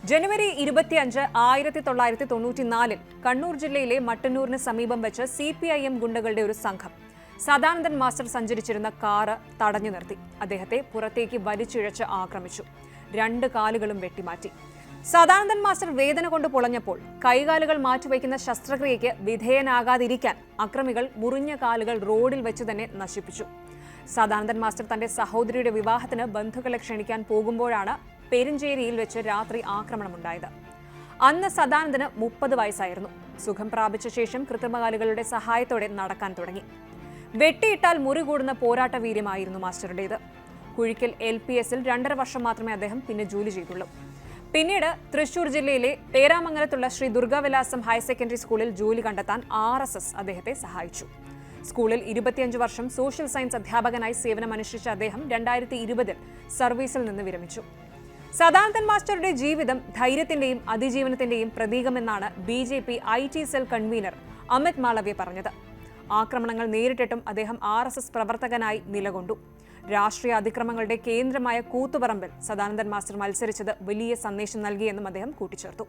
ജനുവരി 25, 1994 കണ്ണൂർ ജില്ലയിലെ മട്ടന്നൂരിന് സമീപം വെച്ച് CPIM ഗുണ്ടകളുടെ ഒരു സംഘം സദാനന്ദൻ മാസ്റ്റർ സഞ്ചരിച്ചിരുന്ന കാറ് തടഞ്ഞു നിർത്തി. അദ്ദേഹത്തെ പുറത്തേക്ക് വലിച്ചിഴച്ച് ആക്രമിച്ചു. 2 കാലുകളും വെട്ടിമാറ്റി. സദാനന്ദൻ മാസ്റ്റർ വേദന കൊണ്ട് പൊളഞ്ഞപ്പോൾ കൈകാലുകൾ മാറ്റിവയ്ക്കുന്ന ശസ്ത്രക്രിയയ്ക്ക് വിധേയനാകാതിരിക്കാൻ അക്രമികൾ മുറിഞ്ഞ കാലുകൾ റോഡിൽ വെച്ച് തന്നെ നശിപ്പിച്ചു. സദാനന്ദൻ മാസ്റ്റർ തന്റെ സഹോദരിയുടെ വിവാഹത്തിന് ബന്ധുക്കളെ ക്ഷണിക്കാൻ പോകുമ്പോഴാണ് പെരിഞ്ചേരിയിൽ വെച്ച് രാത്രി ആക്രമണമുണ്ടായത്. അന്ന് സദാനന്ദന് 30 വയസ്സായിരുന്നു. സുഖം പ്രാപിച്ച ശേഷം കൃത്രിമകാലുകളുടെ സഹായത്തോടെ നടക്കാൻ തുടങ്ങി. വെട്ടിയിട്ടാൽ മുറി കൂടുന്ന പോരാട്ട വീര്യമായിരുന്നു മാസ്റ്ററുടേത്. കുഴിക്കൽ LPSൽ 2.5 വർഷം മാത്രമേ അദ്ദേഹം പിന്നെ ജോലി ചെയ്തുള്ളൂ. പിന്നീട് തൃശൂർ ജില്ലയിലെ പേരാമംഗലത്തുള്ള ശ്രീ ദുർഗാവിലാസം ഹയർ സെക്കൻഡറി സ്കൂളിൽ ജോലി കണ്ടെത്താൻ RSS അദ്ദേഹത്തെ സഹായിച്ചു. സ്കൂളിൽ 25 വർഷം സോഷ്യൽ സയൻസ് അധ്യാപകനായി സേവനമനുഷ്ഠിച്ച അദ്ദേഹം 2020 സർവീസിൽ നിന്ന് വിരമിച്ചു. സദാനന്ദൻ മാസ്റ്ററുടെ ജീവിതം ധൈര്യത്തിന്റെയും അതിജീവനത്തിന്റെയും പ്രതീകമെന്നാണ് BJP IT cell convener Amit Malviya പറഞ്ഞത്. ആക്രമണങ്ങൾ നേരിട്ടിട്ടും അദ്ദേഹം RSS പ്രവർത്തകനായി നിലകൊണ്ടു. രാഷ്ട്രീയ അതിക്രമങ്ങളുടെ കേന്ദ്രമായ കൂത്തുപറമ്പിൽ സദാനന്ദൻ മാസ്റ്റർ മത്സരിച്ചത് വലിയ സന്ദേശം നൽകിയെന്നും അദ്ദേഹം കൂട്ടിച്ചേർത്തു.